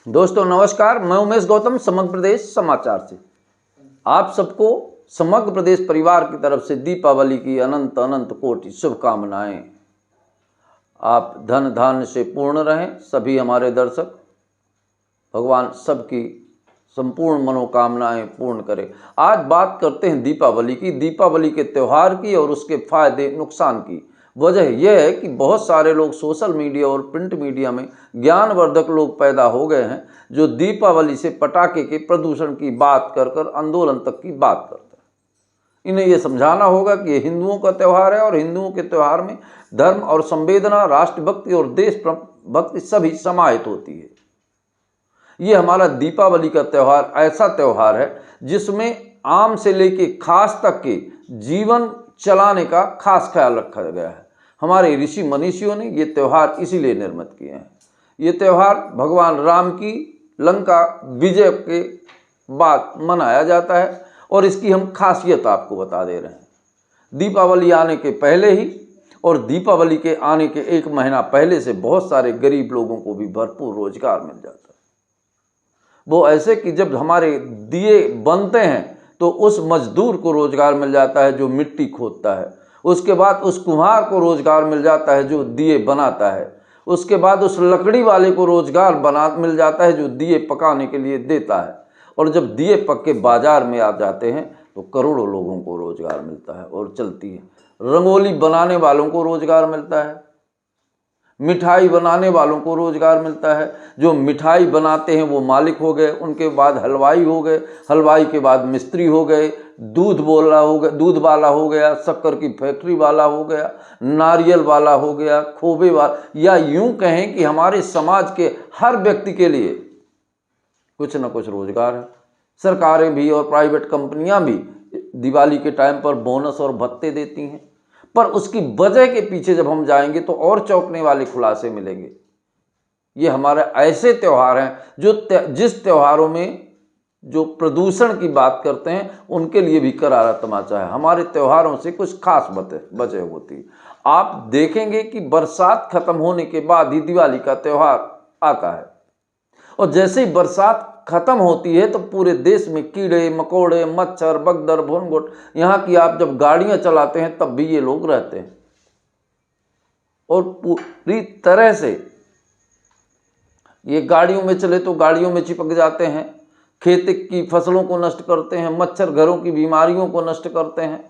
दोस्तों नमस्कार, मैं उमेश गौतम समग्र प्रदेश समाचार से आप सबको समग्र प्रदेश परिवार की तरफ से दीपावली की अनंत अनंत कोटि शुभकामनाएं। आप धन धान्य से पूर्ण रहें। सभी हमारे दर्शक, भगवान सबकी संपूर्ण मनोकामनाएं पूर्ण करे। आज बात करते हैं दीपावली की, दीपावली के त्यौहार की और उसके फायदे नुकसान की। वजह यह है कि बहुत सारे लोग सोशल मीडिया और प्रिंट मीडिया में ज्ञानवर्धक लोग पैदा हो गए हैं जो दीपावली से पटाखे के प्रदूषण की बात कर कर आंदोलन तक की बात करते हैं। इन्हें यह समझाना होगा कि ये हिंदुओं का त्यौहार है और हिंदुओं के त्यौहार में धर्म और संवेदना, राष्ट्रभक्ति और देशभक्ति सभी समाहित होती है। ये हमारा दीपावली का त्यौहार ऐसा त्यौहार है जिसमें आम से लेके खास तक के जीवन चलाने का खास ख्याल रखा गया है। हमारे ऋषि मनीषियों ने ये त्यौहार इसीलिए निर्मित किए हैं। ये त्यौहार भगवान राम की लंका विजय के बाद मनाया जाता है और इसकी हम खासियत आपको बता दे रहे हैं। दीपावली आने के पहले ही और दीपावली के आने के एक महीना पहले से बहुत सारे गरीब लोगों को भी भरपूर रोजगार मिल जाता है। वो ऐसे कि जब हमारे दिए बनते हैं तो उस मजदूर को रोजगार मिल जाता है जो मिट्टी खोदता है, उसके बाद उस कुम्हार को रोजगार मिल जाता है जो दिए बनाता है, उसके बाद उस लकड़ी वाले को रोजगार मिल जाता है जो दिए पकाने के लिए देता है। और जब दिए पक के बाजार में आ जाते हैं तो करोड़ों लोगों को रोजगार मिलता है और चलती है। रंगोली बनाने वालों को रोजगार मिलता है, मिठाई बनाने वालों को रोजगार मिलता है। जो मिठाई बनाते हैं वो मालिक हो गए, उनके बाद हलवाई हो गए, हलवाई के बाद मिस्त्री हो गए, दूध वाला हो गया, शक्कर की फैक्ट्री वाला हो गया, नारियल वाला हो गया, खोबे वाला, या यूं कहें कि हमारे समाज के हर व्यक्ति के लिए कुछ न कुछ रोजगार है। सरकारें भी और प्राइवेट कंपनियां भी दिवाली के टाइम पर बोनस और भत्ते देती हैं, पर उसकी वजह के पीछे जब हम जाएंगे तो और चौंकने वाले खुलासे मिलेंगे। ये हमारे ऐसे त्यौहार हैं जो जिस त्योहारों में जो प्रदूषण की बात करते हैं उनके लिए भी करारा तमाचा है। हमारे त्योहारों से कुछ खास वजह होती है। आप देखेंगे कि बरसात खत्म होने के बाद ही दिवाली का त्यौहार आता है और जैसे ही बरसात खत्म होती है तो पूरे देश में कीड़े मकोड़े, मच्छर, बगदर, भुनगुट, यहाँ की आप जब गाड़ियां चलाते हैं तब भी ये लोग रहते हैं और पूरी तरह से ये गाड़ियों में चले तो गाड़ियों में चिपक जाते हैं, खेत की फसलों को नष्ट करते हैं, मच्छर घरों की बीमारियों को नष्ट करते हैं।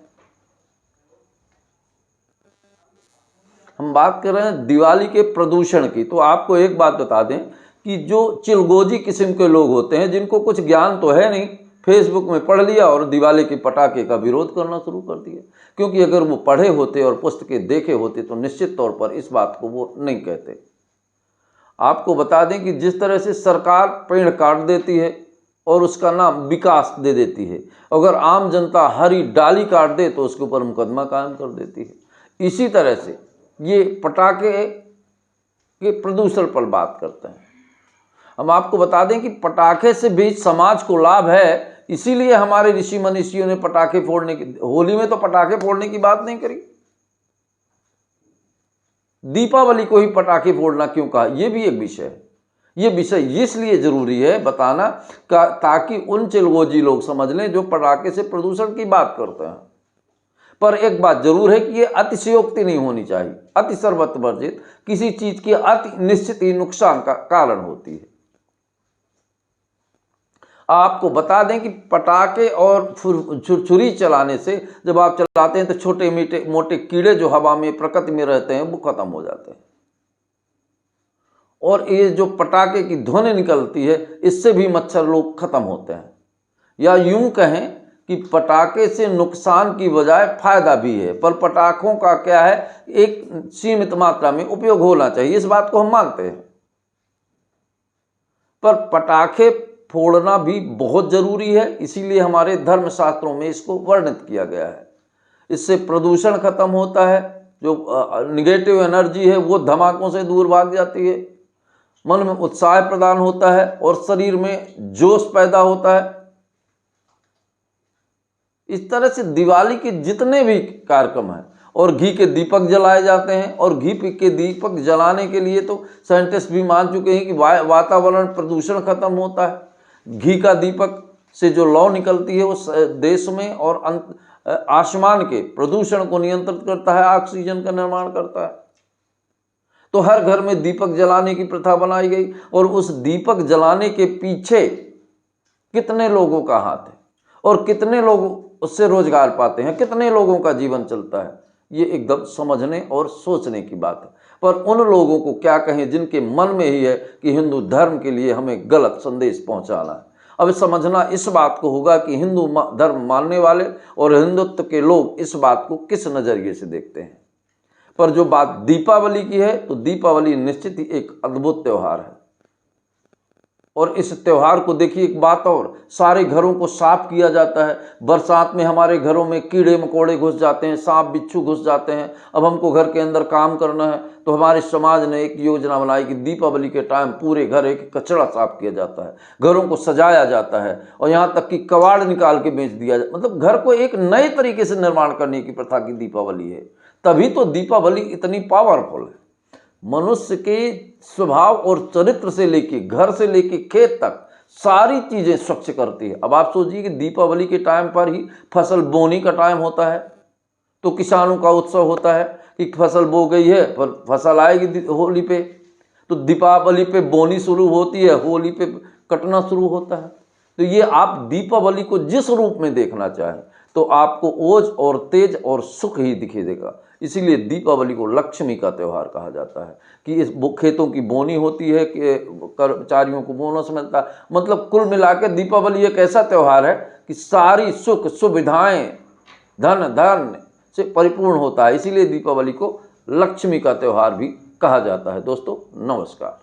हम बात कर रहे हैं दिवाली के प्रदूषण की, तो आपको एक बात बता दें कि जो चिलगोजी किस्म के लोग होते हैं जिनको कुछ ज्ञान तो है नहीं, फेसबुक में पढ़ लिया और दिवाली के पटाखे का विरोध करना शुरू कर दिया। क्योंकि अगर वो पढ़े होते और पुस्तकें देखे होते तो निश्चित तौर पर इस बात को वो नहीं कहते। आपको बता दें कि जिस तरह से सरकार पेड़ काट देती है और उसका नाम विकास दे देती है, अगर आम जनता हरी डाली काट दे तो उसके ऊपर मुकदमा कायम कर देती है। इसी तरह से ये पटाखे के प्रदूषण पर बात करते हैं। हम आपको बता दें कि पटाखे से भी समाज को लाभ है, इसीलिए हमारे ऋषि मनीषियों ने पटाखे फोड़ने की, होली में तो पटाखे फोड़ने की बात नहीं करी, दीपावली को ही पटाखे फोड़ना क्यों कहा, यह भी एक विषय है। ये विषय इसलिए जरूरी है बताना ताकि उन चिलगोजी लोग समझ लें जो पटाखे से प्रदूषण की बात करते हैं। पर एक बात जरूर है कि ये अतिशयोक्ति नहीं होनी चाहिए। अति सर्वत्र वर्जित, किसी चीज की अति निश्चित ही नुकसान का कारण होती है। आपको बता दें कि पटाखे और छुरछुरी चलाने से जब आप चलाते हैं तो छोटे मोटे कीड़े जो हवा में प्रकृति में रहते हैं वो खत्म हो जाते हैं और ये जो पटाखे की ध्वनि निकलती है इससे भी मच्छर लोग खत्म होते हैं। या यूं कहें कि पटाखे से नुकसान की बजाय फायदा भी है, पर पटाखों का क्या है, एक सीमित मात्रा में उपयोग होना चाहिए, इस बात को हम मानते हैं। पर पटाखे फोड़ना भी बहुत जरूरी है, इसीलिए हमारे धर्मशास्त्रों में इसको वर्णित किया गया है। इससे प्रदूषण खत्म होता है, जो निगेटिव एनर्जी है वो धमाकों से दूर भाग जाती है, मन में उत्साह प्रदान होता है और शरीर में जोश पैदा होता है। इस तरह से दिवाली के जितने भी कार्यक्रम हैं और घी के दीपक जलाए जाते हैं। और घी के दीपक जलाने के लिए तो साइंटिस्ट भी मान चुके हैं कि वातावरण प्रदूषण खत्म होता है। घी का दीपक से जो लौ निकलती है वो देश में और आसमान के प्रदूषण को नियंत्रित करता है, ऑक्सीजन का निर्माण करता है। तो हर घर में दीपक जलाने की प्रथा बनाई गई और उस दीपक जलाने के पीछे कितने लोगों का हाथ है और कितने लोग उससे रोजगार पाते हैं, कितने लोगों का जीवन चलता है, ये एकदम समझने और सोचने की बात है। पर उन लोगों को क्या कहें जिनके मन में ही है कि हिंदू धर्म के लिए हमें गलत संदेश पहुंचाना है। अब समझना इस बात को होगा कि हिंदू धर्म मानने वाले और हिंदुत्व के लोग इस बात को किस नज़रिए से देखते हैं। पर जो बात दीपावली की है तो दीपावली निश्चित ही एक अद्भुत त्यौहार है। और इस त्यौहार को देखिए, एक बात और, सारे घरों को साफ किया जाता है। बरसात में हमारे घरों में कीड़े मकोड़े घुस जाते हैं, सांप बिच्छू घुस जाते हैं। अब हमको घर के अंदर काम करना है तो हमारे समाज ने एक योजना बनाई कि दीपावली के टाइम पूरे घर एक कचरा साफ किया जाता है, घरों को सजाया जाता है और यहाँ तक कि कबाड़ निकाल के बेच दिया जाता, मतलब घर को एक नए तरीके से निर्माण करने की प्रथा की दीपावली है। तभी तो दीपावली इतनी पावरफुल है। मनुष्य के स्वभाव और चरित्र से लेके, घर से लेके खेत तक सारी चीजें स्वच्छ करती है। अब आप सोचिए कि दीपावली के टाइम पर ही फसल बोने का टाइम होता है तो किसानों का उत्सव होता है कि फसल बो गई है, पर फसल आएगी होली पे, तो दीपावली पे बोनी शुरू होती है, होली पे कटना शुरू होता है। तो ये आप दीपावली को जिस रूप में देखना चाहें तो आपको ओज और तेज और सुख ही दिखे देगा। इसीलिए दीपावली को लक्ष्मी का त्यौहार कहा जाता है कि इस खेतों की बोनी होती है कि कर्मचारियों को बोनस मिलता है। मतलब कुल मिलाकर दीपावली एक ऐसा त्यौहार है कि सारी सुख सुविधाएं धन धान्य से परिपूर्ण होता है। इसीलिए दीपावली को लक्ष्मी का त्यौहार भी कहा जाता है। दोस्तों नमस्कार।